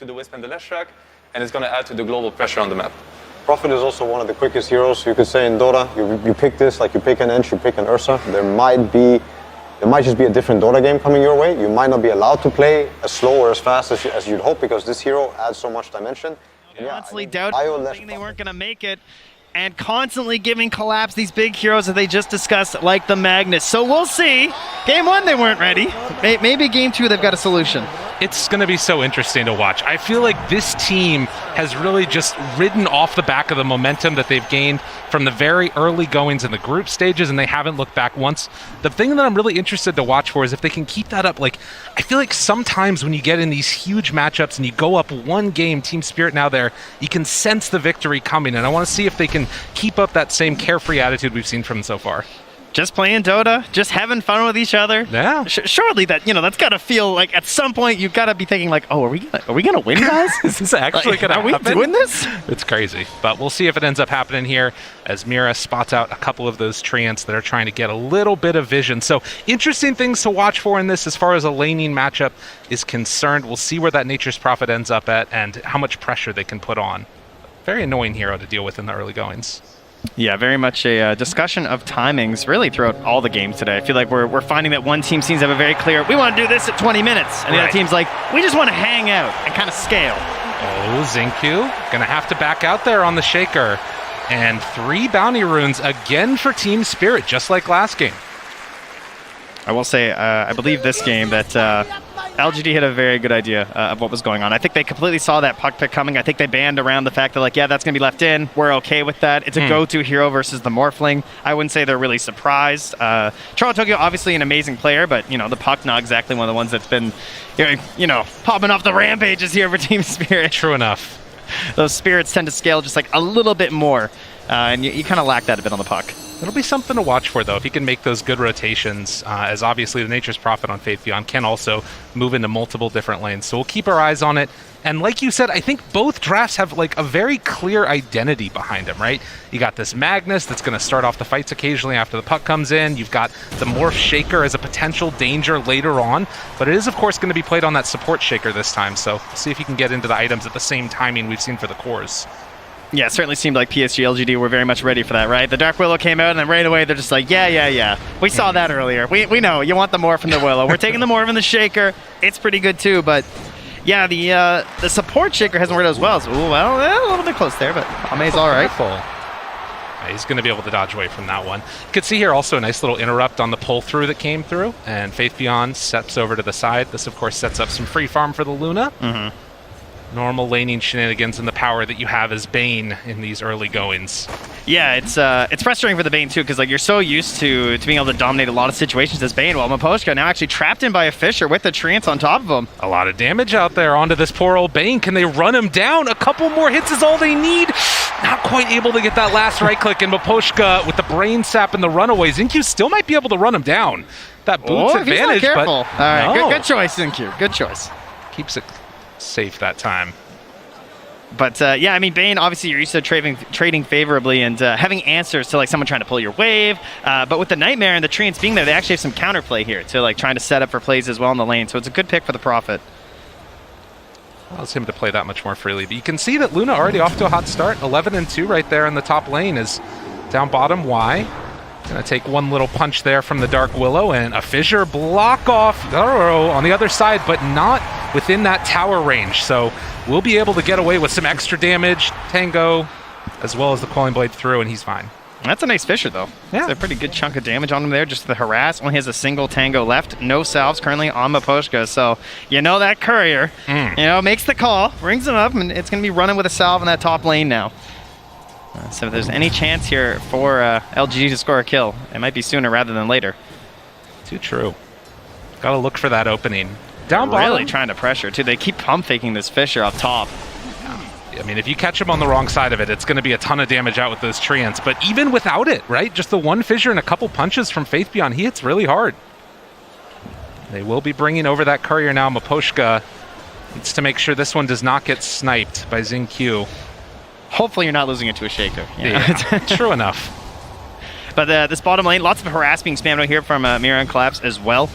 to the wisp and the left shrug, and it's going to add to the global pressure on the map. Prophet is also one of the quickest heroes, you could say, in Dota. You pick this, like you pick an Ench, you pick an Ursa. There might just be a different Dota game coming your way. You might not be allowed to play as slow or as fast as you'd hope, because this hero adds so much dimension. Constantly doubting they weren't going to make it, and constantly giving collapse these big heroes that they just discussed, like the Magnus. So we'll see. Game 1, they weren't ready. Maybe Game 2, they've got a solution. It's going to be so interesting to watch. I feel like this team has really just ridden off the back of the momentum that they've gained from the very early goings in the group stages, and they haven't looked back once. The thing that I'm really interested to watch for is if they can keep that up. Like, I feel like sometimes when you get in these huge matchups and you go up one game, Team Spirit now there, you can sense the victory coming, and I want to see if they can keep up that same carefree attitude we've seen from them so far. Just playing Dota, just having fun with each other. Yeah. Surely that, that's got to feel like at some point you've got to be thinking like, oh, are we gonna win, guys? Is this actually going to happen? Are we doing this? It's crazy. But we'll see if it ends up happening here as Mira spots out a couple of those treants that are trying to get a little bit of vision. So interesting things to watch for in this as far as a laning matchup is concerned. We'll see where that Nature's Prophet ends up at and how much pressure they can put on. Very annoying hero to deal with in the early goings. Yeah, very much a discussion of timings really throughout all the games today. I feel like we're finding that one team seems to have a very clear, we want to do this at 20 minutes. And the other team's like, we just want to hang out and kind of scale. Oh, Xingqiu going to have to back out there on the Shaker. And 3 bounty runes again for Team Spirit, just like last game. I will say, I believe this game that LGD had a very good idea of what was going on. I think they completely saw that puck pick coming. I think they banned around the fact that, like, yeah, that's going to be left in. We're okay with that. It's a go-to hero versus the Morphling. I wouldn't say they're really surprised. Charles Tokyo, obviously an amazing player, but, the puck not exactly one of the ones that's been, popping off the rampages here for Team Spirit. True enough. Those spirits tend to scale just like a little bit more, and you kind of lack that a bit on the puck. It'll be something to watch for, though, if he can make those good rotations, as obviously the Nature's Prophet on Faith Beyond can also move into multiple different lanes. So we'll keep our eyes on it. And like you said, I think both drafts have like a very clear identity behind them, right? You got this Magnus that's going to start off the fights occasionally after the puck comes in. You've got the Morph Shaker as a potential danger later on. But it is, of course, going to be played on that support Shaker this time. So we'll see if he can get into the items at the same timing we've seen for the cores. Yeah, it certainly seemed like PSG.LGD were very much ready for that, right? The Dark Willow came out, and then right away they're just like, yeah. We saw that earlier. We know. You want the Morph from the Willow. We're taking the Morph from the Shaker. It's pretty good, too, but yeah, the support Shaker hasn't worked out as well. So, a little bit close there, but Ame's all right. Yeah, he's going to be able to dodge away from that one. You could see here also a nice little interrupt on the pull-through that came through, and Faith Beyond steps over to the side. This, of course, sets up some free farm for the Luna. Normal laning shenanigans and the power that you have as Bane in these early goings. Yeah, it's frustrating for the Bane too, because like you're so used to being able to dominate a lot of situations as Bane, while Miposhka now actually trapped in by a Fisher with the treants on top of him. A lot of damage out there onto this poor old Bane. Can they run him down? A couple more hits is all they need. Not quite able to get that last right click, and Miposhka with the brain sap and the runaway. Xingqiu still might be able to run him down. That boots advantage, he's not careful. But all right, no. good choice, Xingqiu. Good choice. Keeps it safe that time. But yeah, I mean, Bane, obviously you're used to trading favorably and having answers to like someone trying to pull your wave. But with the Nightmare and the treants being there, they actually have some counterplay here to like trying to set up for plays as well in the lane. So it's a good pick for the Prophet. Allows him to play that much more freely. But you can see that Luna already off to a hot start. 11-2 right there in the top lane is down bottom. Y gonna take one little punch there from the Dark Willow, and a Fissure block off on the other side, but not within that tower range. So we'll be able to get away with some extra damage. Tango, as well as the Quelling Blade through, and he's fine. That's a nice Fissure, though. Yeah. That's a pretty good chunk of damage on him there, just the harass. Only has a single Tango left. No salves currently on Miposhka. So, that Courier, makes the call, brings him up, and it's going to be running with a salve in that top lane now. So if there's any chance here for LGD to score a kill, it might be sooner rather than later. Too true. Got to look for that opening. Down bottom. Really trying to pressure, too. They keep pump faking this Fissure up top. I mean, if you catch him on the wrong side of it, it's going to be a ton of damage out with those treants. But even without it, right? Just the one Fissure and a couple punches from Faith Beyond, he hits really hard. They will be bringing over that Courier now. Miposhka needs to make sure this one does not get sniped by Xingqiu. Hopefully you're not losing it to a Shaker. Yeah, true enough. But this bottom lane, lots of harass being spammed out here from Mira and Collapse as well.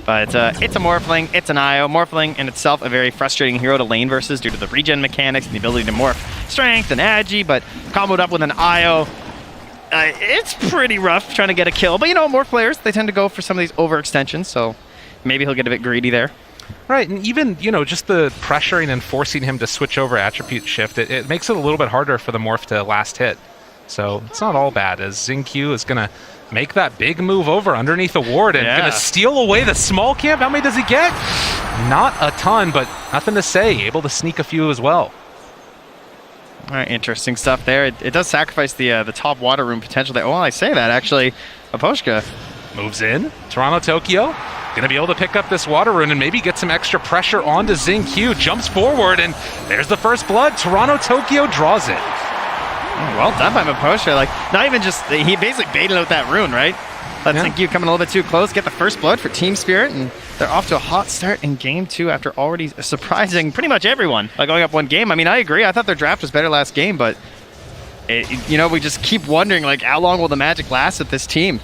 But it's a Morphling, it's an IO. Morphling in itself a very frustrating hero to lane versus due to the regen mechanics and the ability to morph strength and agi, but comboed up with an IO, it's pretty rough trying to get a kill. But you know, more players, they tend to go for some of these overextensions, so maybe he'll get a bit greedy there. Right, and even, you know, just the pressuring and forcing him to switch over attribute shift, it makes it a little bit harder for the morph to last hit. So it's not all bad, as Xingqiu is going to make that big move over underneath the ward and going to steal away the small camp. How many does he get? Not a ton, but nothing to say. Able to sneak a few as well. All right, interesting stuff there. It does sacrifice the top water room potential there. Oh, well, I say that, actually. Aposhka moves in. Toronto Tokyo going to be able to pick up this water rune and maybe get some extra pressure onto Xingqiu. Jumps forward, and there's the first blood. Toronto Tokyo draws it. Well done by Maposha. Like, not even just, he basically baited out that rune, right? Let Xingqiu coming a little bit too close, get the first blood for Team Spirit, and they're off to a hot start in Game 2 after already surprising pretty much everyone by going up one game. I mean, I agree. I thought their draft was better last game, but, you know, we just keep wondering, like, how long will the magic last with this team?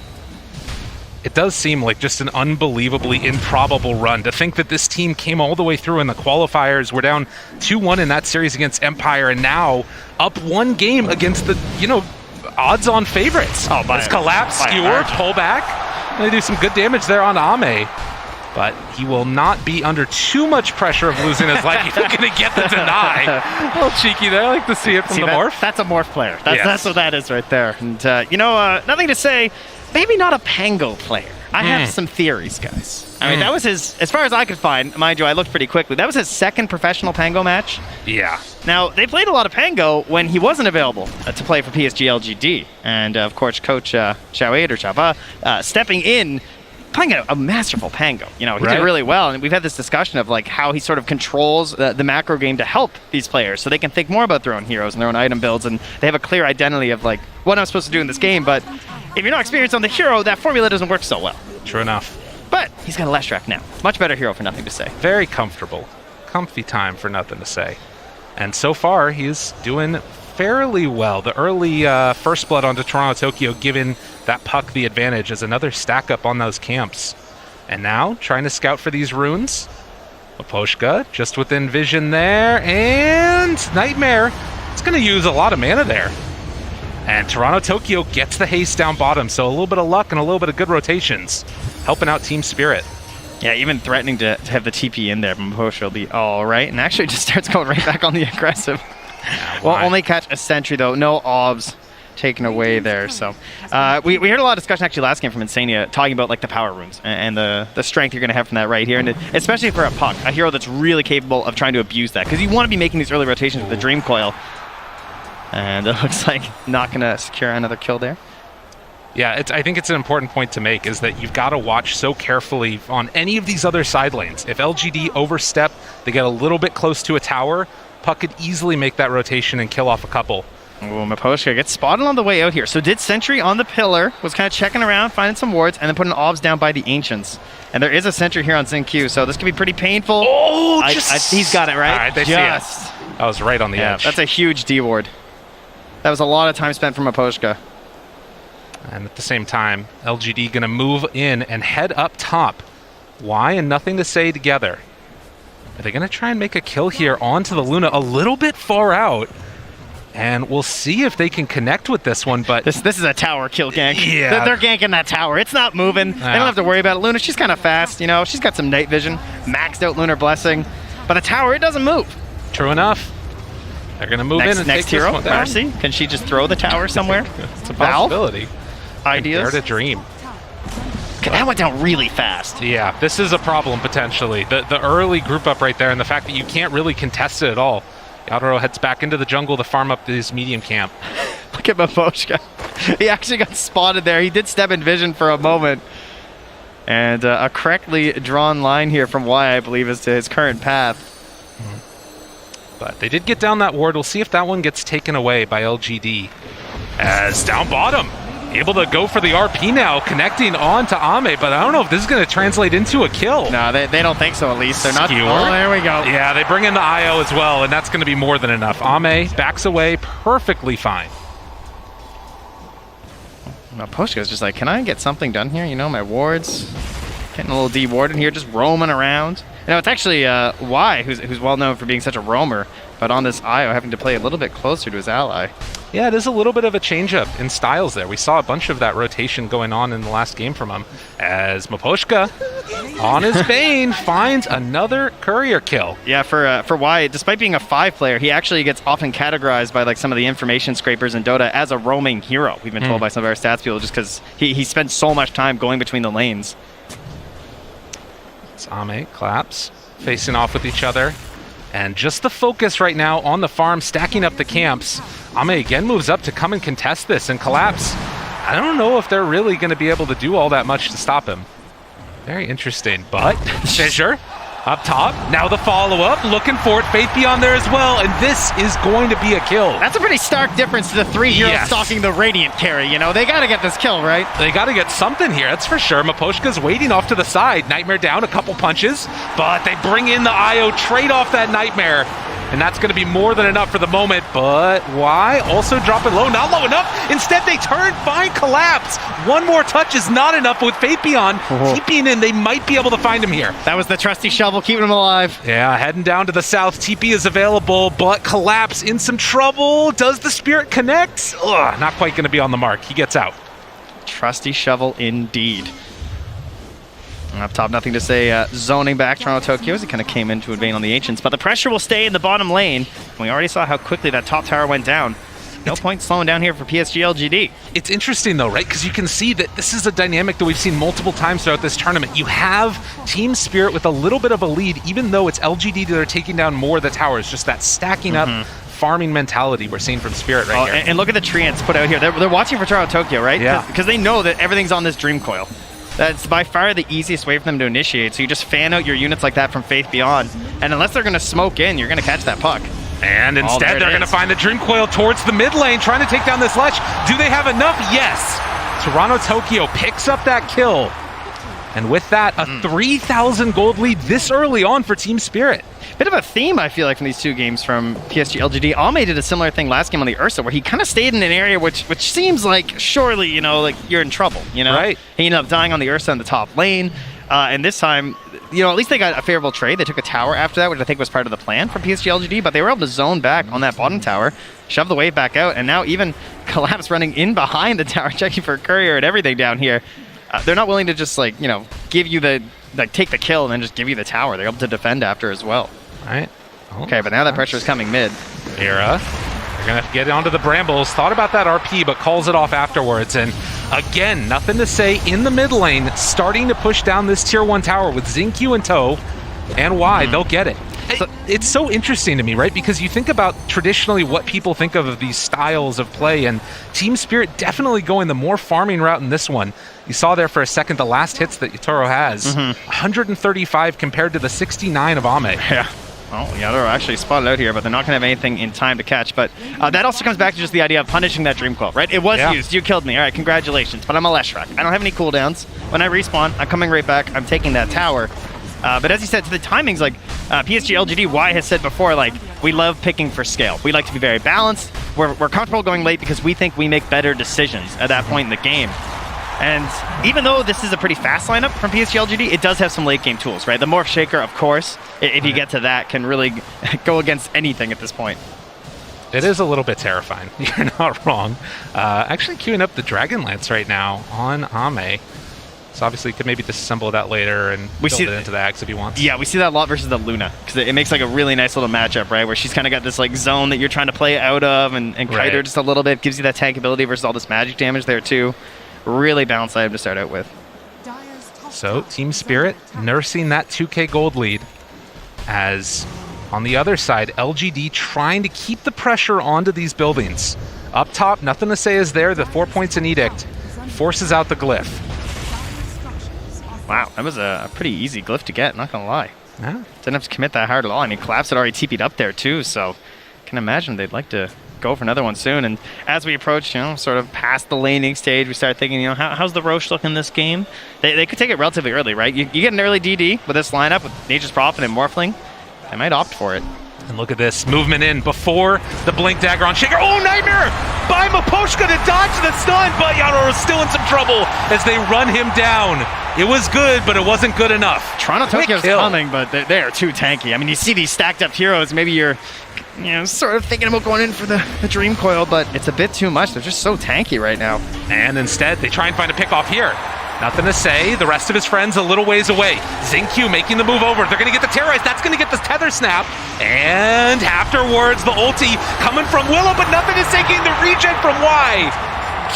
It does seem like just an unbelievably improbable run. To think that this team came all the way through in the qualifiers, we're down 2-1 in that series against Empire, and now up one game against the, you know, odds-on favorites. Oh, by this collapse, skewer, pull back. They do some good damage there on Ame, but he will not be under too much pressure of losing his life. He's going to get the deny. A little cheeky there. I like to see it from the morph. That's a morph player. That's what that is right there. And, you know, nothing to say. Maybe not a Pango player. I have some theories, guys. I mean, that was his, as far as I could find, mind you, I looked pretty quickly, that was his second professional Pango match. Yeah. Now, they played a lot of Pango when he wasn't available to play for PSG.LGD. And, of course, Coach Chava stepping in, playing a masterful Pango. You know, he did really well. And we've had this discussion of, like, how he sort of controls the macro game to help these players so they can think more about their own heroes and their own item builds. And they have a clear identity of, like, what I'm supposed to do in this game. But if you're not experienced on the hero, that formula doesn't work so well. True enough. But he's got a Leshrac now. Much better hero for nothing to say. Very comfortable. Comfy time for nothing to say. And so far, he's doing fairly well. The early first blood onto Toronto Tokyo giving that puck the advantage as another stack up on those camps. And now, trying to scout for these runes. Aposhka just within vision there. And Nightmare. It's going to use a lot of mana there. And Toronto Tokyo gets the haste down bottom, so a little bit of luck and a little bit of good rotations, helping out Team Spirit. Yeah, even threatening to have the TP in there, Mposha will be all right, and actually just starts going right back on the aggressive. Will only catch a sentry, though. No obs taken away there. So we heard a lot of discussion actually last game from Insania talking about like the power runes and the strength you're going to have from that right here, and especially for a Puck, a hero that's really capable of trying to abuse that, because you want to be making these early rotations with the Dream Coil. And it looks like not going to secure another kill there. Yeah, I think it's an important point to make, is that you've got to watch so carefully on any of these other side lanes. If LGD overstep, they get a little bit close to a tower, Puck could easily make that rotation and kill off a couple. Oh, Maposhka gets spotted on the way out here. So did Sentry on the pillar, was kind of checking around, finding some wards, and then putting obs down by the Ancients. And there is a Sentry here on Xingqiu, so this could be pretty painful. Oh, he's got it, right? All right, they see it. That was right on the edge. That's a huge D ward. That was a lot of time spent from Aposhka. And at the same time, LGD going to move in and head up top. Why and nothing to say together. Are they going to try and make a kill here onto the Luna a little bit far out? And we'll see if they can connect with this one, but... This is a tower kill gank. Yeah. They're ganking that tower. It's not moving. They don't have to worry about it. Luna, she's kind of fast, you know. She's got some night vision. Maxed out Lunar Blessing. But the tower, it doesn't move. True enough. They're going to move in and next take hero, this one down. Mercy. Can she just throw the tower somewhere? It's a possibility. Ideas? Dare to dream. Okay, that went down really fast. Yeah, this is a problem potentially. The early group up right there, and the fact that you can't really contest it at all. Yadoro heads back into the jungle to farm up his medium camp. Look at Maposhka. He actually got spotted there. He did step in vision for a moment. And a correctly drawn line here from Y, I believe, is to his current path. But they did get down that ward. We'll see if that one gets taken away by LGD. As down bottom, able to go for the RP now, connecting on to Ame, but I don't know if this is going to translate into a kill. No, they don't think so, at least. They're not. Skewer. Oh, there we go. Yeah, they bring in the IO as well, and that's going to be more than enough. Ame backs away perfectly fine. Maposhka's just like, can I get something done here? You know, my wards. Getting a little de-warded here, just roaming around. You know, it's actually Y, who's well known for being such a roamer, but on this IO having to play a little bit closer to his ally. Yeah, it is a little bit of a change-up in styles there. We saw a bunch of that rotation going on in the last game from him, as Miposhka, on his Bane, finds another courier kill. Yeah, for Y, despite being a 5-player, he actually gets often categorized by like some of the information scrapers in Dota as a roaming hero. We've been told by some of our stats people just because he spends so much time going between the lanes. It's Ame, Collapse, facing off with each other. And just the focus right now on the farm, stacking up the camps. Ame again moves up to come and contest this, and Collapse, I don't know if they're really going to be able to do all that much to stop him. Very interesting, but Fissure up top. Now the follow-up, looking for it. Faith Beyond there as well, and this is going to be a kill. That's a pretty stark difference to the 3 heroes stalking the Radiant carry. You know, they got to get this kill, right? They got to get something here, that's for sure. Miposhka's waiting off to the side. Nightmare down, a couple punches, but they bring in the IO, trade off that Nightmare. And that's going to be more than enough for the moment, but why? Also dropping low, not low enough. Instead, they turn, find Collapse. One more touch is not enough with Faith Beyond. TPing in, they might be able to find him here. That was the trusty shovel keeping him alive. Yeah, heading down to the south. TP is available, but Collapse in some trouble. Does the Spirit connect? Ugh, not quite going to be on the mark. He gets out. Trusty shovel indeed. And up top, nothing to say. Zoning back Toronto Tokyo as he kind of came into a vein on the Ancients, but the pressure will stay in the bottom lane. We already saw how quickly that top tower went down. No point slowing down here for PSG.LGD. It's interesting though, right? Because you can see that this is a dynamic that we've seen multiple times throughout this tournament. You have Team Spirit with a little bit of a lead, even though it's LGD that are taking down more of the towers. Just that stacking up farming mentality we're seeing from Spirit right here. And look at the treants put out here. They're watching for Toronto Tokyo, right? Yeah. Because they know that everything's on this Dream Coil. That's by far the easiest way for them to initiate. So you just fan out your units like that from Faith Beyond. And unless they're going to smoke in, you're going to catch that puck. And instead, they're going to find the Dream Coil towards the mid lane, trying to take down this Lech. Do they have enough? Yes. Toronto Tokyo picks up that kill. And with that, a 3,000 gold lead this early on for Team Spirit. Bit of a theme, I feel like, from these two games from PSG.LGD. Ame did a similar thing last game on the Ursa, where he kind of stayed in an area which seems like, surely, you know, like you're in trouble, you know? Right. He ended up dying on the Ursa in the top lane. And this time, you know, at least they got a favorable trade. They took a tower after that, which I think was part of the plan from PSG.LGD, but they were able to zone back on that bottom tower, shove the wave back out, and now even Collapse running in behind the tower, checking for a courier and everything down here. They're not willing to just, like, you know, give you the, like, take the kill and then just give you the tower. They're able to defend after as well. All right. Okay, but now that pressure is coming mid. Era. They're going to get onto the Brambles. Thought about that RP, but calls it off afterwards. And again, nothing to say in the mid lane, starting to push down this tier 1 tower with Xingqiu in tow. And why? They'll get it. It's so interesting to me, right? Because you think about traditionally what people think of these styles of play, and Team Spirit definitely going the more farming route in this one. You saw there for a second the last hits that Yatoro has. 135 compared to the 69 of Ame. Yeah. Oh, yeah, they're actually spotted out here, but they're not going to have anything in time to catch. But that also comes back to just the idea of punishing that Dream Coil, right? It was used. You killed me. All right, congratulations. But I'm a Leshrac. I don't have any cooldowns. When I respawn, I'm coming right back. I'm taking that tower. But as you said, to the timings, like PSG.LGD, Y has said before, like, we love picking for scale. We like to be very balanced. We're comfortable going late because we think we make better decisions at that point in the game. And even though this is a pretty fast lineup from PSG.LGD, it does have some late game tools, right? The Morph Shaker, of course, if you get to that, can really go against anything at this point. It is a little bit terrifying. You're not wrong. Actually queuing up the Dragon Lance right now on Ame. So obviously you could maybe disassemble that later and build it into the Axe if he wants. Yeah, we see that a lot versus the Luna, because it makes like a really nice little matchup, right? Where she's kind of got this like zone that you're trying to play out of and kite her just a little bit, gives you that tank ability versus all this magic damage there too. Really balanced item to start out with. So Team Spirit nursing that 2k gold lead, as on the other side, LGD trying to keep the pressure onto these buildings. Up top, nothing to say is there. The 4 points in Edict forces out the glyph. Wow, that was a pretty easy glyph to get, not gonna lie. Yeah. Didn't have to commit that hard at all. I mean, Collapse had already TP'd up there too, so I can imagine they'd like to go for another one soon. And as we approach, you know, sort of past the laning stage, we start thinking, you know, how's the Roche looking this game? They could take it relatively early, right? You get an early DD with this lineup with Nature's Prophet and Morphling. They might opt for it. And look at this movement in before the Blink Dagger on Shaker. Oh, Nightmare by Miposhka to dodge the stun, but Yaro is still in some trouble as they run him down. It was good, but it wasn't good enough. Toronto Quick Tokyo's kill. coming, but they are too tanky. I mean, you see these stacked up heroes, maybe you're sort of thinking about going in for the Dream Coil, but it's a bit too much. They're just so tanky right now. And instead, they try and find a pick off here. Nothing to say. The rest of his friends a little ways away. Xingqiu making the move over. They're going to get the terrorize. That's going to get the tether snap. And afterwards, the ulti coming from Willow, but nothing is taking the regen from Y.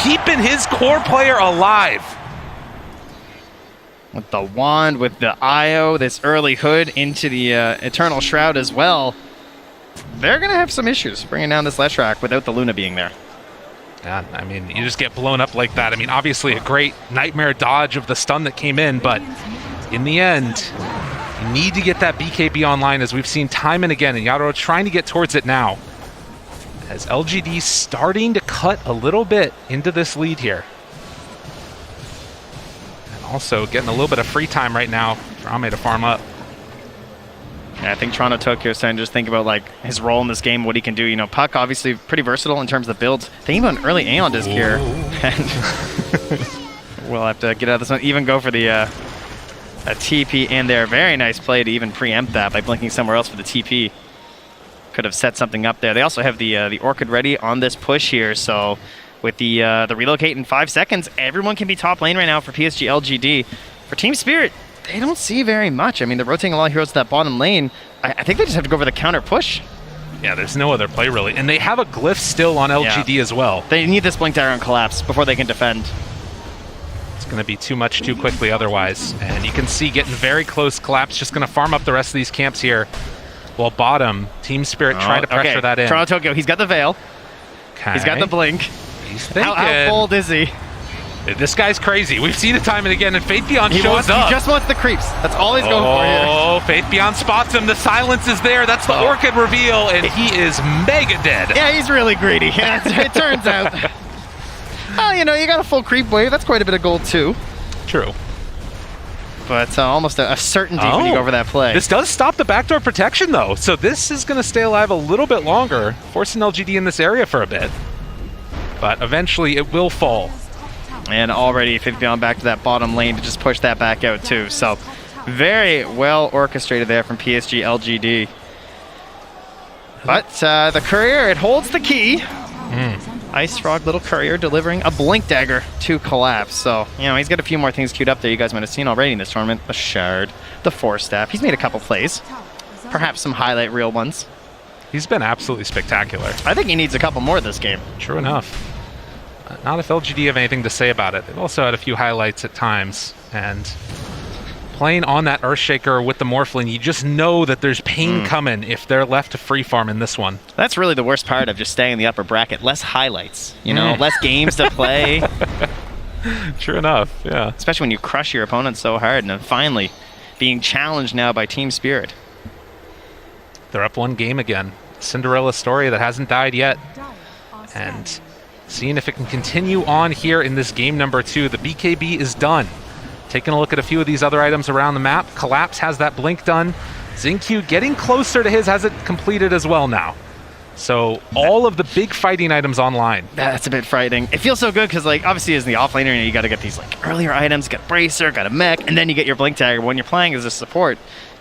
Keeping his core player alive. With the wand, with the IO, this early hood into the Eternal Shroud as well. They're going to have some issues bringing down this Leshrac without the Luna being there. Yeah, I mean, you just get blown up like that. I mean, obviously a great nightmare dodge of the stun that came in, but in the end, you need to get that BKB online, as we've seen time and again, and Yaro trying to get towards it now. As LGD starting to cut a little bit into this lead here. And also getting a little bit of free time right now for Ame to farm up. Yeah, I think Toronto Tokyo is starting to just think about like his role in this game, what he can do. You know, Puck obviously pretty versatile in terms of the builds. Thinking about an early Aeon disc here. And we'll have to get out of this one. Even go for the a TP in there. Very nice play to even preempt that by blinking somewhere else for the TP. Could have set something up there. They also have the Orchid ready on this push here. So with the relocate in 5 seconds, everyone can be top lane right now for PSG.LGD. For Team Spirit, they don't see very much. I mean, they're rotating a lot of heroes to that bottom lane. I think they just have to go for the counter push. Yeah, there's no other play really. And they have a glyph still on LGD as well. They need this blink dagger on collapse before they can defend. It's going to be too much too quickly otherwise. And you can see getting very close. Collapse just going to farm up the rest of these camps here. While bottom, Team Spirit try to pressure that in. Toronto Tokyo, he's got the Veil. Okay. He's got the blink. He's thinking. How bold is he? This guy's crazy. We've seen it time and again, and Faith Beyond shows up. He just wants the creeps. That's all he's going for here. Oh, Faith Beyond spots him. The silence is there. That's the Orchid reveal, and he is mega dead. Yeah, he's really greedy. Yeah, it turns out. Well, you know, you got a full creep wave. That's quite a bit of gold, too. True. But almost a certainty when you go over that play. This does stop the backdoor protection, though. So this is going to stay alive a little bit longer, forcing LGD in this area for a bit. But eventually it will fall. And already Faith Beyond back to that bottom lane to just push that back out, too. So very well orchestrated there from PSG.LGD. But the courier, it holds the key. Ice Frog, little courier, delivering a blink dagger to collapse. So, you know, he's got a few more things queued up there you guys might have seen already in this tournament. The Shard, the Force Staff. He's made a couple plays. Perhaps some highlight reel ones. He's been absolutely spectacular. I think he needs a couple more this game. True enough. Not if LGD have anything to say about it. They've also had a few highlights at times. And playing on that Earthshaker with the Morphling, you just know that there's pain coming if they're left to free farm in this one. That's really the worst part of just staying in the upper bracket. Less highlights, you know, less games to play. True enough, yeah. Especially when you crush your opponent so hard and then finally being challenged now by Team Spirit. They're up one game again. Cinderella story that hasn't died yet. And seeing if it can continue on here in this game number 2. The BKB is done. Taking a look at a few of these other items around the map. Collapse has that blink done. Xingqiu getting closer to his, has it completed as well now. So all of the big fighting items online. That's a bit frightening. It feels so good because, like, obviously as the offlaner, you got to get these like earlier items. You got Bracer, got a mech, and then you get your blink dagger. When you're playing as a support,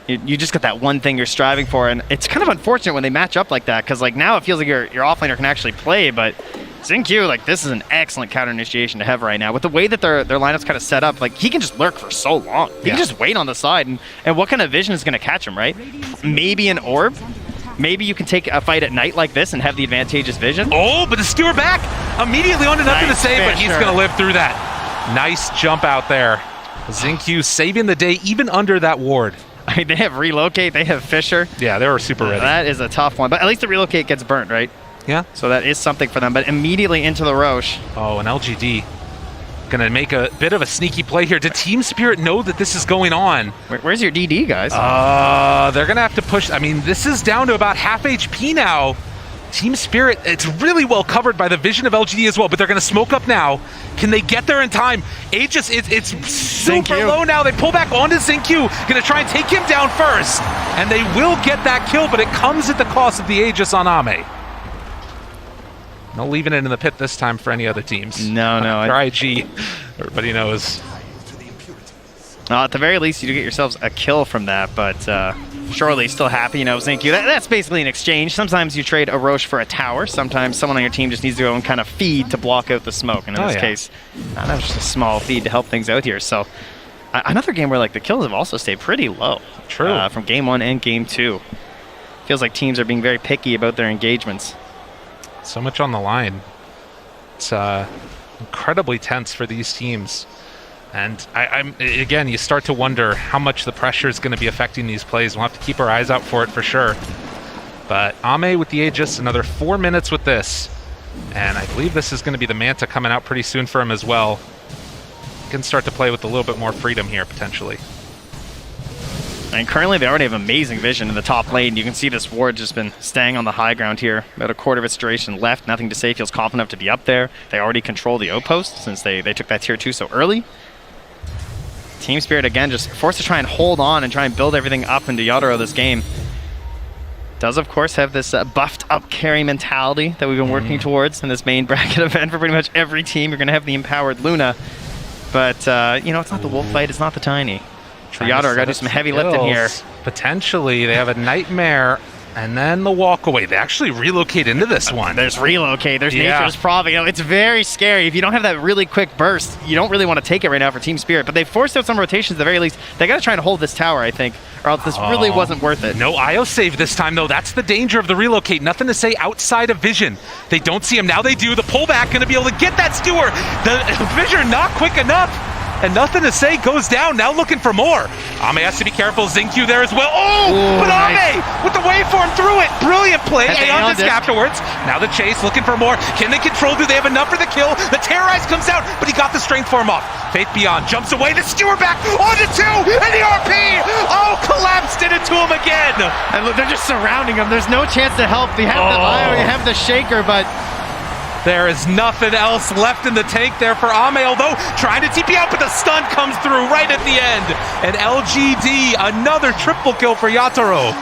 you just got that one thing you're striving for, and it's kind of unfortunate when they match up like that because, like, now it feels like your offlaner can actually play, but Xingqiu, like, this is an excellent counter initiation to have right now. With the way that their lineup's kind of set up, like, he can just lurk for so long. He can just wait on the side, and what kind of vision is going to catch him, right? Maybe an orb. Maybe you can take a fight at night like this and have the advantageous vision. Oh, but the skewer back immediately onto nothing to say, but he's going to live through that. Nice jump out there. Xingqiu saving the day even under that ward. I mean, they have relocate, they have Fisher. Yeah, they were super ready. That is a tough one, but at least the relocate gets burnt, right? Yeah. So that is something for them, but immediately into the Roche. Oh, and LGD going to make a bit of a sneaky play here. Did Team Spirit know that this is going on? Where's your DD, guys? They're going to have to push. I mean, this is down to about half HP now. Team Spirit, it's really well covered by the vision of LGD as well, but they're going to smoke up now. Can they get there in time? Aegis, it's super low now. They pull back onto Xingqiu. Going to try and take him down first. And they will get that kill, but it comes at the cost of the Aegis on Ame. No leaving it in the pit this time for any other teams. No. For IG, everybody knows. At the very least, you do get yourselves a kill from that, but surely still happy, you know, Zinkyu. That's basically an exchange. Sometimes you trade a Roche for a tower. Sometimes someone on your team just needs to go and kind of feed to block out the smoke. And in this case, that was just a small feed to help things out here. So another game where like the kills have also stayed pretty low. True. From game 1 and game 2. Feels like teams are being very picky about their engagements. So much on the line. It's incredibly tense for these teams. And I'm again, you start to wonder how much the pressure is going to be affecting these plays. We'll have to keep our eyes out for it for sure. But Ame with the Aegis, another 4 minutes with this. And I believe this is going to be the Manta coming out pretty soon for him as well. He can start to play with a little bit more freedom here, potentially. And currently they already have amazing vision in the top lane. You can see this ward just been staying on the high ground here. About a quarter of its duration left. Nothing to say. Feels confident enough to be up there. They already control the outpost since they took that tier 2 so early. Team Spirit, again, just forced to try and hold on and try and build everything up into Yotaro this game. Does, of course, have this buffed-up carry mentality that we've been working towards in this main bracket event for pretty much every team. You're going to have the empowered Luna. But, you know, it's not the wolf fight, it's not the tiny. So Yotaro got to do some heavy lifting here. Potentially, they have a Nightmare and then the walkaway. They actually relocate into this one. There's relocate, there's Nature's Prophet. You know, it's very scary. If you don't have that really quick burst, you don't really want to take it right now for Team Spirit. But they forced out some rotations at the very least. They got to try and hold this tower, I think, or else this really wasn't worth it. No IO save this time, though. That's the danger of the relocate. Nothing to say outside of vision. They don't see him. Now they do. The pullback going to be able to get that skewer. The vision not quick enough. And nothing to say goes down. Now looking for more. Ame has to be careful. Zinkyu there as well. Oh, but Ame with the waveform through it. Brilliant play. Aeon disc afterwards. Now the chase, looking for more. Can they control? Do they have enough for the kill? The Terrorize comes out, but he got the strength form off. Faith Beyond jumps away. The skewer back onto 2, and the RP. Oh, collapsed it into him again. And look, they're just surrounding him. There's no chance to help. You have the IO, you have the Shaker, but there is nothing else left in the tank there for Ame, although trying to TP out, but the stun comes through right at the end. And LGD, another triple kill for Yotaro.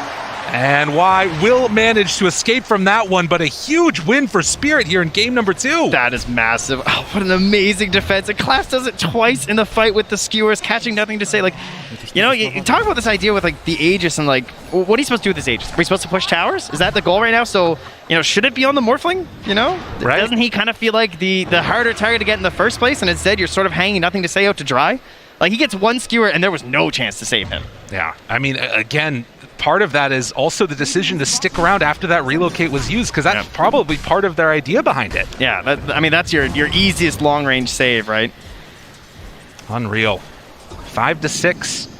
And Y will manage to escape from that one, but a huge win for Spirit here in game number 2. That is massive. Oh, what an amazing defense. And Class does it twice in the fight with the skewers, catching nothing to say. Like, you know, you talk about this idea with like the Aegis and like, what are you supposed to do with this Aegis? Are we supposed to push towers? Is that the goal right now? So, you know, should it be on the Morphling? You know? Right. Doesn't he kind of feel like the harder target to get in the first place, and instead you're sort of hanging nothing to say out to dry? Like, he gets one skewer and there was no chance to save him. Yeah, I mean, again, part of that is also the decision to stick around after that relocate was used, because that's probably part of their idea behind it. Yeah, I mean, that's your easiest long-range save, right? Unreal. 5-6.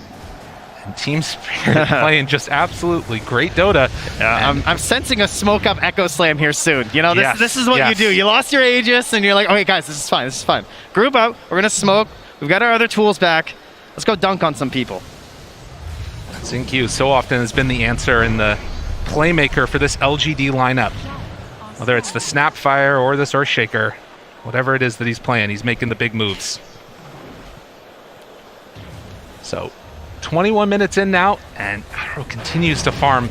And Team Spirit playing just absolutely great Dota. I'm sensing a smoke-up Echo Slam here soon. You know, this is what you do. You lost your Aegis, and you're like, okay, guys, this is fine. Group up. We're going to smoke. We've got our other tools back. Let's go dunk on some people. Zinkyu so often has been the answer and the playmaker for this LGD lineup. Whether it's the Snapfire or this Earthshaker, whatever it is that he's playing, he's making the big moves. So, 21 minutes in now, and Arrow continues to farm.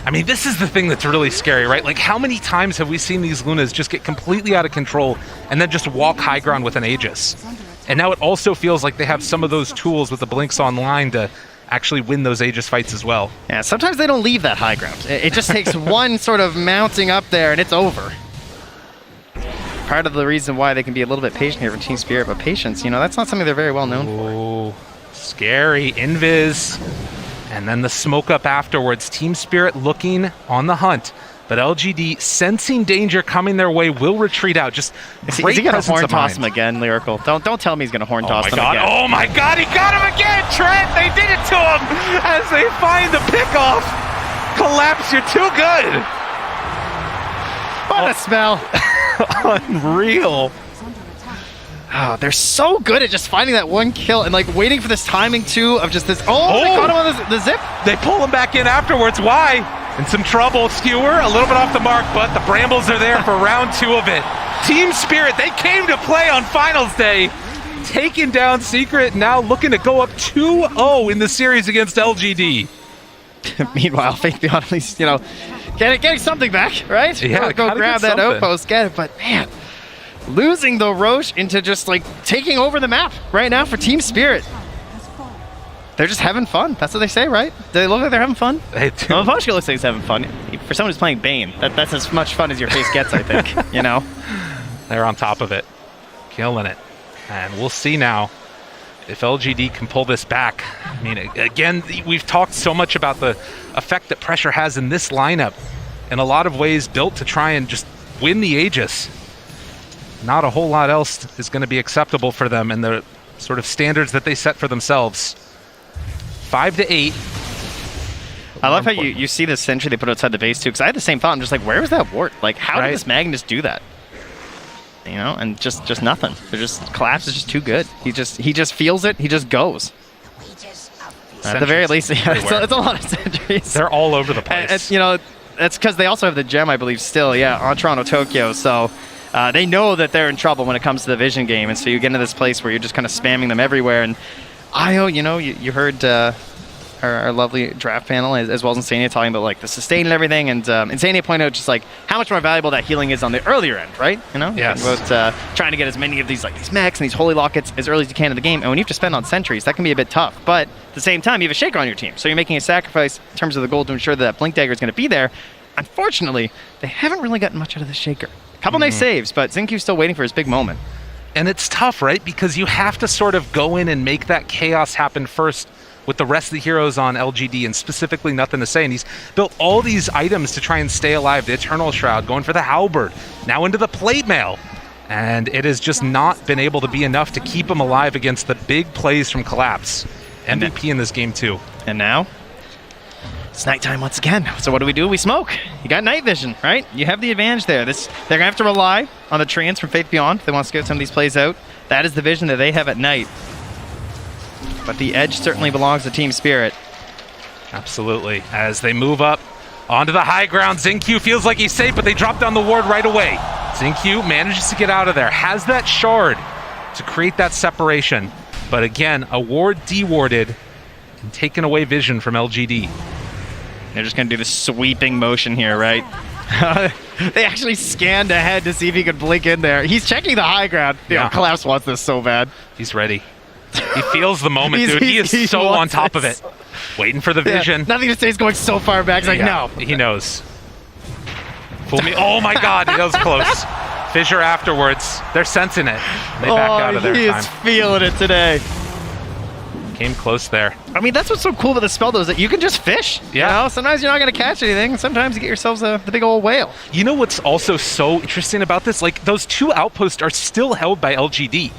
I mean, this is the thing that's really scary, right? Like, how many times have we seen these Lunas just get completely out of control and then just walk high ground with an Aegis? And now it also feels like they have some of those tools with the Blinks Online to actually win those Aegis fights as well. Yeah, sometimes they don't leave that high ground. It just takes one sort of mounting up there and it's over. Part of the reason why they can be a little bit patient here for Team Spirit, but patience, you know, that's not something they're very well known for. Scary. Invis. And then the smoke up afterwards. Team Spirit looking on the hunt. But LGD, sensing danger coming their way, will retreat out. Just is he going to horn toss him again, Lyrical? Don't tell me he's going to horn toss him again. Oh my god, he got him again, Trent! They did it to him as they find the pickoff. Collapse, you're too good. What a smell. Unreal. Oh, they're so good at just finding that one kill and like waiting for this timing too of just this. Oh, they caught him on the zip. They pull him back in afterwards. Why? In some trouble. Skewer a little bit off the mark, but the Brambles are there for round 2 of it. Team Spirit, they came to play on finals day, taking down Secret, now looking to go up 2-0 in the series against LGD. Meanwhile, Faith Beyond at least, you know, getting something back, right? Yeah, go grab that outpost, get it. But man, losing the Roche into just like taking over the map right now for Team Spirit. They're just having fun. That's what they say, right? Do they look like they're having fun? They do. Well, Voshka looks like he's having fun. For someone who's playing Bane, that's as much fun as your face gets, I think. You know? They're on top of it. Killing it. And we'll see now if LGD can pull this back. I mean, again, we've talked so much about the effect that pressure has in this lineup. In a lot of ways, built to try and just win the Aegis. Not a whole lot else is going to be acceptable for them and the sort of standards that they set for themselves. 5 to 8. I love how you see the sentry they put outside the base too, because I had the same thought. I'm just like, where is that ward? Like, how did this Magnus do that? You know, and just nothing. They're just Collapse is just too good. He just feels it. He just goes. At the very least, yeah, it's a lot of sentries. They're all over the place. And, you know, that's because they also have the gem, I believe, still, yeah, on Toronto, Tokyo. So they know that they're in trouble when it comes to the vision game, and so you get into this place where you're just kind of spamming them everywhere. And IO, you know, you heard our lovely draft panel, as well as Insania, talking about like the sustain and everything, and Insania pointed out just like how much more valuable that healing is on the earlier end, right? You know, yes. About trying to get as many of these mechs and these holy lockets as early as you can in the game, and when you have to spend on sentries, that can be a bit tough. But at the same time, you have a Shaker on your team, so you're making a sacrifice in terms of the goal to ensure that Blink Dagger is going to be there. Unfortunately, they haven't really gotten much out of the Shaker. A couple nice saves, but Xinq's still waiting for his big moment. And it's tough, right? Because you have to sort of go in and make that chaos happen first with the rest of the heroes on LGD, and specifically Nothing to Say. And he's built all these items to try and stay alive. The Eternal Shroud, going for the Halberd, now into the Plate Mail. And it has just not been able to be enough to keep him alive against the big plays from Collapse. MVP in this game too. And now, it's nighttime once again. So what do? We smoke. You got night vision, right? You have the advantage there. They're going to have to rely on the treants from Faith Beyond if they want to get some of these plays out. That is the vision that they have at night. But the edge certainly belongs to Team Spirit. Absolutely. As they move up onto the high ground, Xinq feels like he's safe, but they drop down the ward right away. Xinq manages to get out of there, has that shard to create that separation. But again, a ward dewarded and taken away vision from LGD. They're just going to do the sweeping motion here, right? They actually scanned ahead to see if he could blink in there. He's checking the high ground. Yeah. Collapse wants this so bad. He's ready. He feels the moment, dude. He is so on top of it. Waiting for the vision. Nothing to say. He's going so far back. He's like, no. He knows. Fool me. Oh my god, that was close. Fissure afterwards. They're sensing it. They back out of their he time. is feeling it today. Came close there. I mean, that's what's so cool about the spell, though, is that you can just fish. Yeah. You know? Sometimes you're not going to catch anything. Sometimes you get yourselves the big old whale. You know what's also so interesting about this? Like, those two outposts are still held by LGD.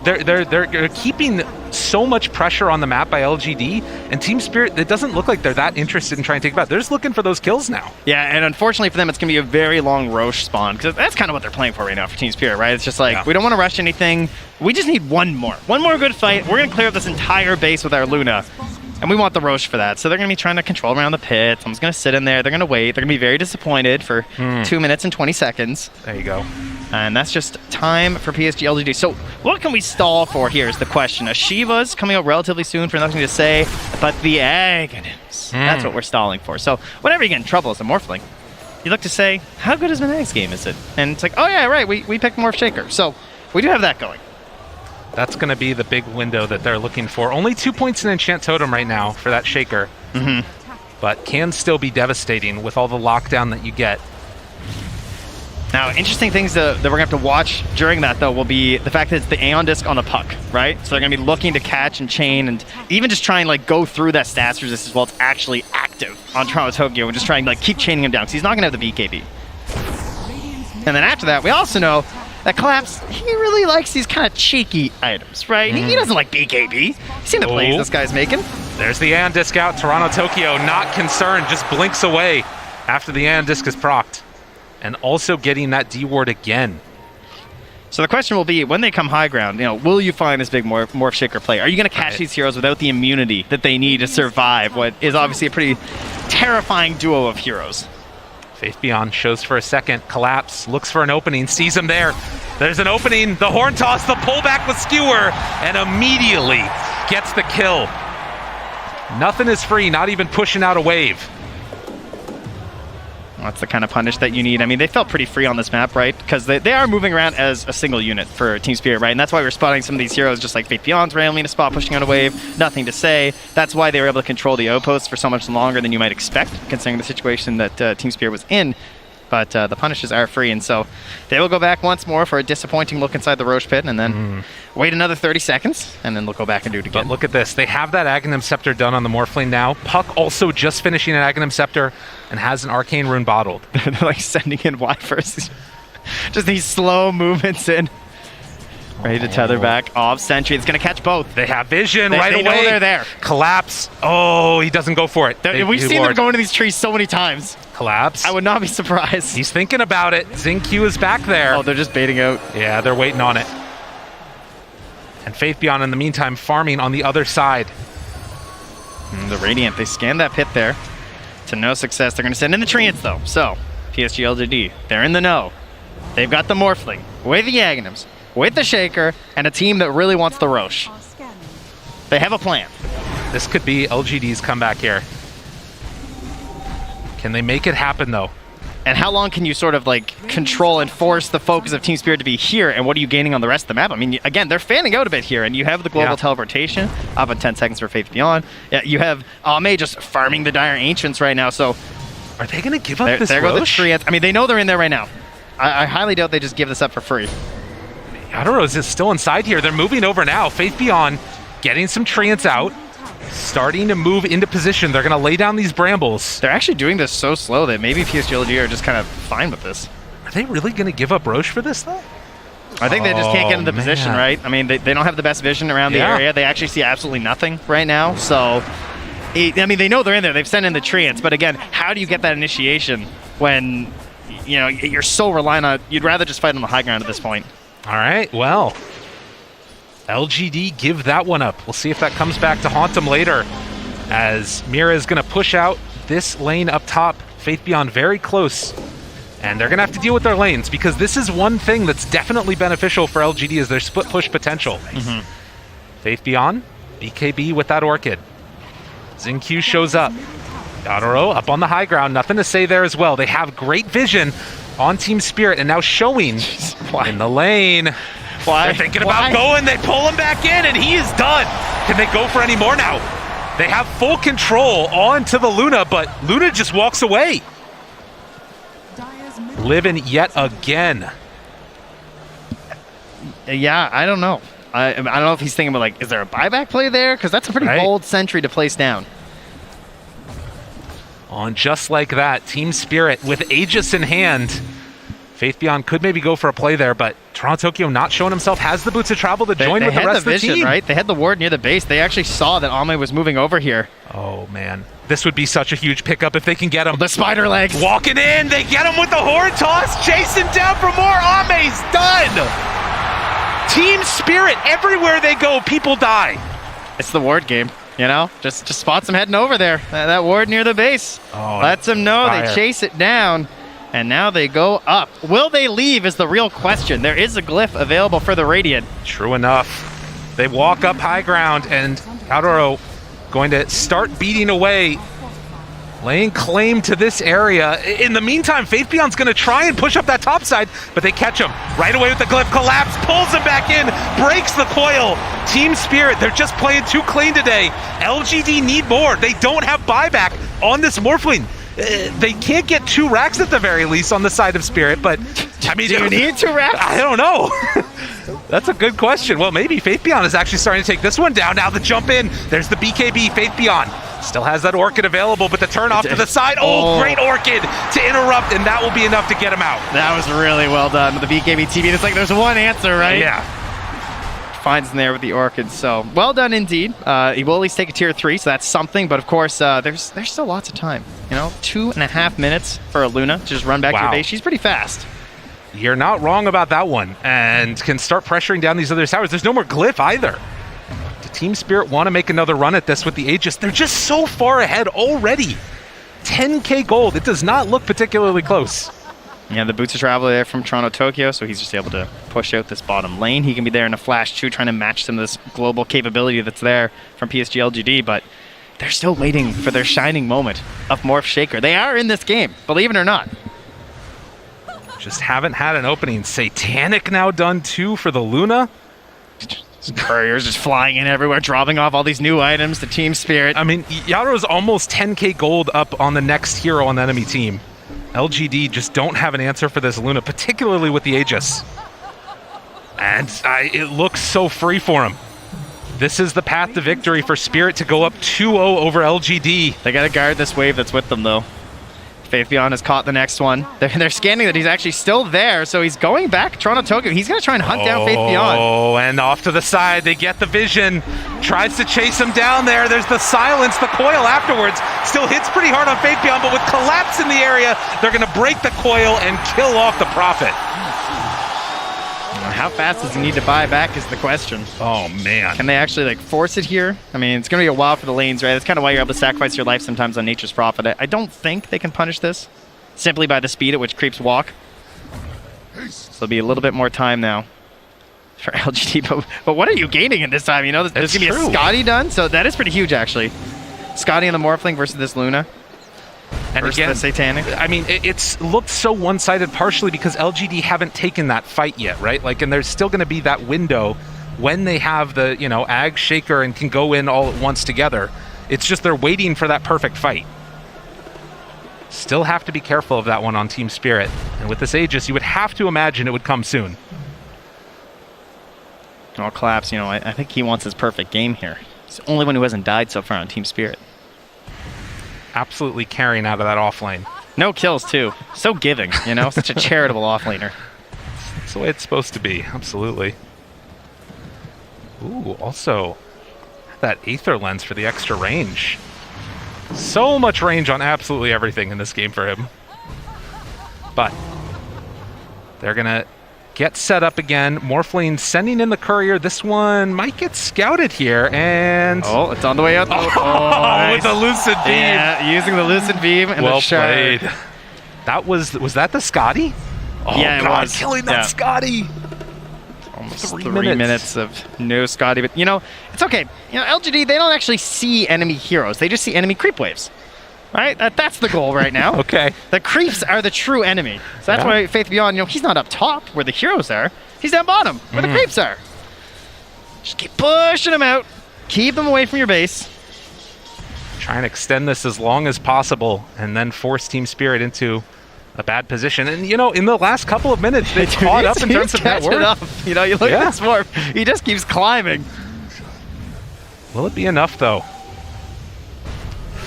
They're keeping so much pressure on the map by LGD, and Team Spirit, it doesn't look like they're that interested in trying to take it back. They're just looking for those kills now. Yeah, and unfortunately for them, it's going to be a very long Roche spawn, because that's kind of what they're playing for right now for Team Spirit, right? It's just like, we don't want to rush anything. We just need one more good fight. We're going to clear up this entire base with our Luna, and we want the Roche for that. So they're going to be trying to control around the pit. Someone's going to sit in there. They're going to wait. They're going to be very disappointed for 2 minutes and 20 seconds. There you go. And that's just time for PSG.LGD. So what can we stall for here is the question. Ashiva's coming out relatively soon for Nothing to Say, but the Aghanims, that's what we're stalling for. So whenever you get in trouble as a Morphling, you look to say, how good is my next game is it? And it's like, oh yeah, right, we picked Morph Shaker. So we do have that going. That's going to be the big window that they're looking for. Only 2 points in Enchant Totem right now for that Shaker. But can still be devastating with all the lockdown that you get. Now, interesting things that we're going to have to watch during that, though, will be the fact that it's the Aeon Disc on the puck, right? So they're going to be looking to catch and chain and even just try and, like, go through that stats resistance while it's actually active on Toronto Tokyo and just try and, like, keep chaining him down because he's not going to have the BKB. And then after that, we also know that Collapse, he really likes these kind of cheeky items, right? He doesn't like BKB. You've seen the plays this guy's making. There's the Aeon Disc out. Toronto Tokyo not concerned, just blinks away after the Aeon Disc is procced. And also getting that D-ward again. So the question will be, when they come high ground, you know, will you find this big Morph Shaker play? Are you going to catch these heroes without the immunity that they need to survive what is obviously a pretty terrifying duo of heroes? Faith Beyond shows for a second. Collapse, looks for an opening, sees him there. There's an opening, the horn toss, the pullback with Skewer, and immediately gets the kill. Nothing is free, not even pushing out a wave. That's the kind of punish that you need. I mean, they felt pretty free on this map, right? Because they are moving around as a single unit for Team Spirit, right? And that's why we're spotting some of these heroes just like Faith Beyond's randomly in a spot, pushing on a wave, nothing to say. That's why they were able to control the outposts for so much longer than you might expect, considering the situation that Team Spirit was in. But the punishes are free, and so they will go back once more for a disappointing look inside the Roche pit, and then wait another 30 seconds, and then they'll go back and do it again. But look at this. They have that Aghanim Scepter done on the Morphling now. Puck also just finishing an Aghanim Scepter and has an Arcane Rune bottled. They're like sending in Y first. Just these slow movements in. Ready to tether back off Sentry. It's going to catch both. They have vision right away. They know they're there. Collapse. Oh, he doesn't go for it. We've seen them go into these trees so many times. Collapse. I would not be surprised. He's thinking about it. Xingqiu is back there. Oh, they're just baiting out. Yeah, they're waiting on it. And Faith Beyond, in the meantime, farming on the other side. The Radiant, they scanned that pit there to no success. They're going to send in the Treants, though. So, PSG.LGD, they're in the know. They've got the Morphling with the Aghanims, with the Shaker, and a team that really wants the Roche. They have a plan. This could be LGD's comeback here. Can they make it happen, though? And how long can you sort of like control and force the focus of Team Spirit to be here, and what are you gaining on the rest of the map? I mean, again, they're fanning out a bit here, and you have the global teleportation up in 10 seconds for Faith Beyond. Yeah, you have Ame just farming the Dire Ancients right now, so... Are they going to give up this There go the Roche? Treants. I mean, they know they're in there right now. I highly doubt they just give this up for free. I don't know, is it still inside here? They're moving over now. Faith Beyond getting some Treants out. Starting to move into position. They're going to lay down these brambles. They're actually doing this so slow that maybe PSG.LGD are just kind of fine with this. Are they really going to give up Roche for this, though? I think they just can't get into position, right? I mean, they don't have the best vision around the area. They actually see absolutely nothing right now. So, I mean, they know they're in there. They've sent in the Treants. But again, how do you get that initiation when, you know, you're so reliant on... You'd rather just fight on the high ground at this point. All right, well... LGD give that one up. We'll see if that comes back to haunt them later, as Mira is going to push out this lane up top. Faith Beyond very close, and they're going to have to deal with their lanes, because this is one thing that's definitely beneficial for LGD is their split push potential. Faith Beyond, BKB with that Orchid. Xingqiu shows up. Yadoro up on the high ground, nothing to say there as well. They have great vision on Team Spirit, and now showing in the lane. They're thinking about going, they pull him back in, and he is done. Can they go for any more now? They have full control onto the Luna, but Luna just walks away. Living yet again. Yeah, I don't know. I don't know if he's thinking about, like, is there a buyback play there? Because that's a pretty bold Sentry to place down. On just like that, Team Spirit with Aegis in hand. Faith Beyond could maybe go for a play there, but Toronto Tokyo not showing himself, has the boots of travel to join with the rest of the team. Right? They had the ward near the base. They actually saw that Ame was moving over here. Oh, man. This would be such a huge pickup if they can get him. The spider legs. Walking in. They get him with the horn toss. Chasing down for more. Ame's done. Team Spirit. Everywhere they go, people die. It's the ward game. You know, just spots him heading over there. That ward near the base. Lets him know. Fire. They chase it down. And now they go up. Will they leave is the real question. There is a glyph available for the Radiant. True enough. They walk up high ground, and Yadoro going to start beating away, laying claim to this area. In the meantime, Faith Beyond's going to try and push up that top side, but they catch him right away with the glyph. Collapse, pulls him back in, breaks the coil. Team Spirit, they're just playing too clean today. LGD need more. They don't have buyback on this Morphling. They can't get 2 racks at the very least on the side of Spirit, but I mean, do you need 2 racks? I don't know. That's a good question. Well, maybe Faith Beyond is actually starting to take this one down. Now the jump in. There's the BKB. Faith Beyond still has that Orchid available, but the turn off to the side. Oh, great Orchid to interrupt, and that will be enough to get him out. That was really well done with the BKB TV. It's like there's one answer, right? Yeah. Finds in there with the Orchid, so well done indeed. He will at least take a tier 3, so that's something, but of course there's still lots of time. You know, 2.5 minutes for a Luna to just run back to your base. She's pretty fast. You're not wrong about that one, and can start pressuring down these other towers. There's no more glyph either. Do Team Spirit want to make another run at this with the Aegis? They're just so far ahead already. 10k gold. It does not look particularly close. Yeah, the boots of travel there from Toronto Tokyo, so he's just able to push out this bottom lane. He can be there in a flash too, trying to match some of this global capability that's there from PSG.LGD, but they're still waiting for their shining moment of Morph Shaker. They are in this game, believe it or not. Just haven't had an opening. Satanic now done too for the Luna. Couriers just flying in everywhere, dropping off all these new items to Team Spirit. I mean, Yaro's almost 10k gold up on the next hero on the enemy team. LGD just don't have an answer for this Luna, particularly with the Aegis. And it looks so free for him. This is the path to victory for Spirit to go up 2-0 over LGD. They gotta guard this wave that's with them, though. Faithbeyond has caught the next one. They're scanning that he's actually still there, so he's going back Toronto Tokyo. He's going to try and hunt down Faithbeyond. Oh, and off to the side. They get the vision. Tries to chase him down there. There's the silence. The coil afterwards still hits pretty hard on Faithbeyond, but with collapse in the area, they're going to break the coil and kill off the Prophet. How fast does he need to buy back is the question. Oh, man. Can they actually like force it here? I mean, it's going to be a while for the lanes, right? That's kind of why you're able to sacrifice your life sometimes on Nature's Prophet. I don't think they can punish this simply by the speed at which creeps walk. So there'll be a little bit more time now for LGD. But what are you gaining in this time? You know, there's going to be a Scotty done, so that is pretty huge, actually. Scotty and the Morphling versus this Luna. And again, the Satanic. I mean, it's looked so one-sided partially because LGD haven't taken that fight yet, right? Like, and there's still going to be that window when they have the, you know, Ag Shaker and can go in all at once together. It's just they're waiting for that perfect fight. Still have to be careful of that one on Team Spirit. And with this Aegis, you would have to imagine it would come soon. Well, Collapse, you know, I think he wants his perfect game here. He's the only one who hasn't died so far on Team Spirit. Absolutely carrying out of that offlane. No kills, too. So giving, you know? Such a charitable offlaner. That's the way it's supposed to be. Absolutely. Ooh, also, that Aether Lens for the extra range. So much range on absolutely everything in this game for him. But they're going to get set up again. Morphling sending in the courier. This one might get scouted here, and... Oh, it's on the way out. Nice. With the Lucid Beam. Yeah, using the Lucid Beam and the shard. Played. That was that the Scotty? Oh, yeah, God, it was. killing that Scotty. Almost 3 minutes of no Scotty, but, you know, it's okay. You know, LGD, they don't actually see enemy heroes. They just see enemy creep waves. Right? That's the goal right now. Okay. The creeps are the true enemy. So that's why Faithbeyond, you know, he's not up top where the heroes are. He's down bottom where the creeps are. Just keep pushing them out. Keep them away from your base. Try and extend this as long as possible and then force Team Spirit into a bad position. And, you know, in the last couple of minutes, they caught up in terms of net worth. You know, you look at this Morph, he just keeps climbing. Will it be enough, though?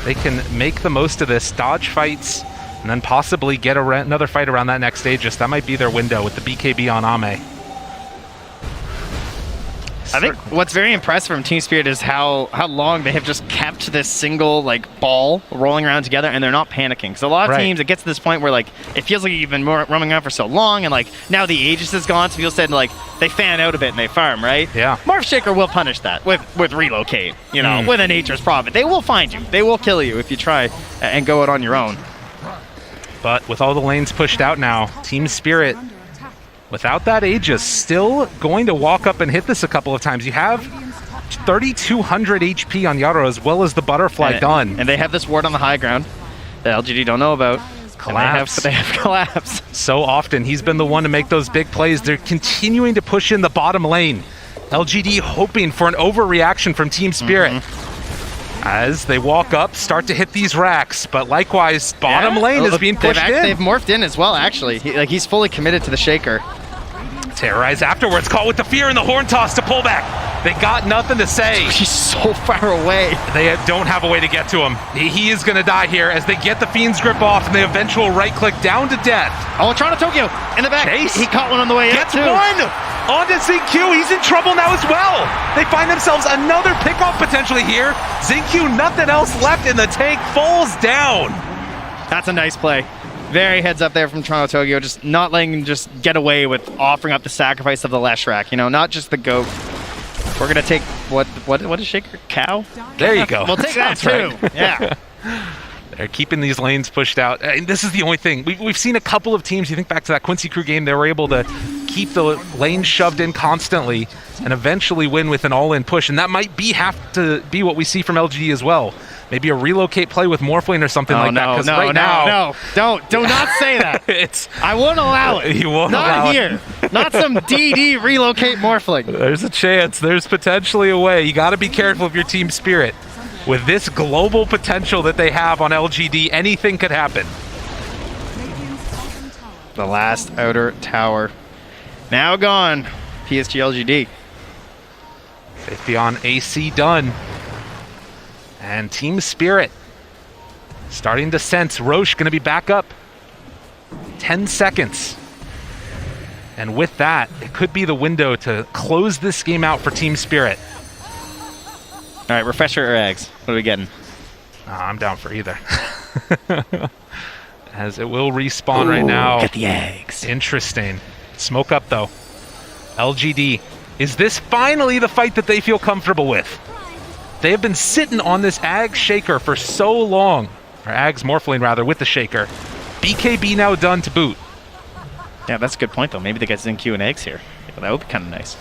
They can make the most of this, dodge fights, and then possibly get another fight around that next Aegis. That might be their window with the BKB on Ame. I think what's very impressive from Team Spirit is how long they have just kept this single like ball rolling around together, and they're not panicking. Because a lot of teams, it gets to this point where like it feels like you've been roaming around for so long, and like now the Aegis is gone, so people said like they fan out a bit and they farm, right? Yeah. Morph Shaker will punish that with relocate, you know, with a Nature's Prophet. They will find you. They will kill you if you try and go it on your own. But with all the lanes pushed out now, Team Spirit, without that Aegis, still going to walk up and hit this a couple of times. You have 3,200 HP on Yaro as well as the Butterfly done. And they have this ward on the high ground that LGD don't know about. Collapse. They have Collapse. So often, he's been the one to make those big plays. They're continuing to push in the bottom lane. LGD hoping for an overreaction from Team Spirit. As they walk up, start to hit these racks, but likewise, bottom lane is being pushed in. They've morphed in as well, actually. He's fully committed to the Shaker. Terrorize afterwards, caught with the fear and the horn toss to pull back. They got nothing to say. He's so far away. They don't have a way to get to him. He is going to die here as they get the Fiend's grip off and the eventual right click down to death. Oh, Toronto Tokyo in the back. Chase. He caught one on the way Gets out, too. one! Onto ZQ, he's in trouble now as well. They find themselves another pickoff potentially here. ZQ, nothing else left in the tank, falls down. That's a nice play. Very heads up there from Toronto Tokyo, just not letting him just get away with offering up the sacrifice of the Lesh rack, you know, not just the goat. We're gonna take what is Shaker? Cow? There you go. We'll take that too. Right. Yeah. They're keeping these lanes pushed out. And this is the only thing. We've seen a couple of teams, you think back to that Quincy Crew game, they were able to keep the lane shoved in constantly and eventually win with an all-in push. And that might have to be what we see from LGD as well. Maybe a relocate play with Morphling or something like that. Because right now, do not say that. I won't allow it. You won't not allow here. Not some DD relocate Morphling. There's a chance. There's potentially a way. You got to be careful of your team spirit. With this global potential that they have on LGD, anything could happen. The last outer tower. Now gone. PSG.LGD. Beyond AC done. And Team Spirit starting to sense Roche going to be back up. 10 seconds. And with that, it could be the window to close this game out for Team Spirit. All right, refresher or eggs? What are we getting? I'm down for either. As it will respawn right now. Get the eggs. Interesting. Smoke up, though. LGD. Is this finally the fight that they feel comfortable with? They have been sitting on this Ag Shaker for so long. Or Ag's Morphling, rather, with the Shaker. BKB now done to boot. Yeah, that's a good point, though. Maybe they get Zinq and eggs here. Yeah, that would be kind of nice.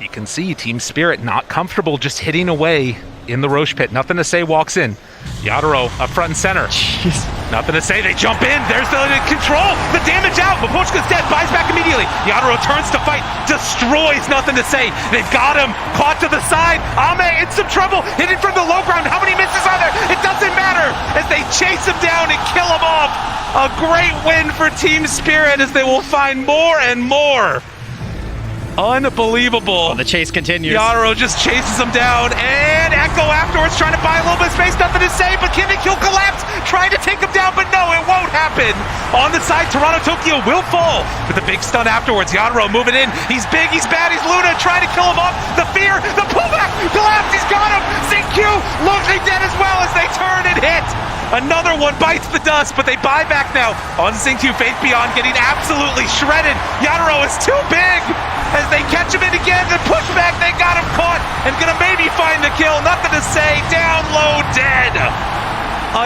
You can see Team Spirit not comfortable just hitting away in the Roche pit. Nothing to say, walks in. Yadaro up front and center. Jeez. Nothing to say, they jump in. There's the control. The damage out. Mapochka's dead. Buys back immediately. Yadaro turns to fight. Destroys. Nothing to say. They've got him. Caught to the side. Ame in some trouble. Hitting from the low ground. How many misses are there? It doesn't matter as they chase him down and kill him off. A great win for Team Spirit as they will find more and more. Unbelievable. The chase continues. Yadaro just chases him down, and Echo afterwards trying to buy a little bit of space. Nothing to say, but can the kill collapse? Trying to take him down, but no, it won't happen. On the side, Toronto Tokyo will fall with a big stun afterwards. Yadaro moving in. He's big, he's bad, he's Luna trying to kill him off. The fear, the pullback, collapse, he's got him. Zinq looking dead as well as they turn and hit. Another one bites the dust, but they buy back now on Zinq. Faith Beyond getting absolutely shredded. Yadaro is too big as they catch him in again. The pushback, they got him caught and gonna maybe find the kill. Nothing to say. Down low, dead.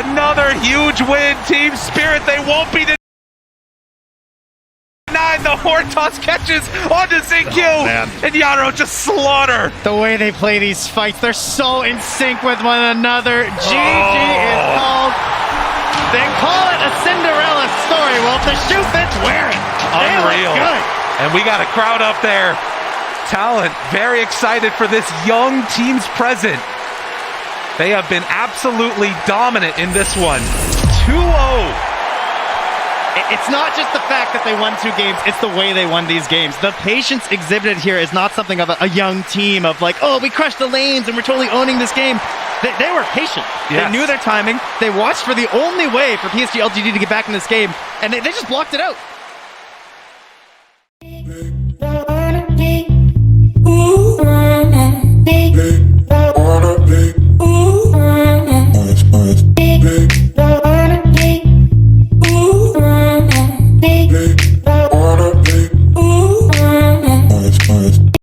Another huge win. Team Spirit, they won't be denied. The Hortos catches onto Zinq, and Yadaro just slaughter. The way they play these fights, they're so in sync with one another. GG is called. They call it a Cinderella story. Well, if the shoe fits, wear it. Unreal. Good. And we got a crowd up there. Talent, very excited for this young team's present. They have been absolutely dominant in this one. 2-0. It's not just the fact that they won 2 games, it's the way they won these games. The patience exhibited here is not something of a young team of like, oh, we crushed the lanes and we're totally owning this game. They were patient. Yes. They knew their timing. They watched for the only way for PSG.LGD to get back in this game, and they just blocked it out.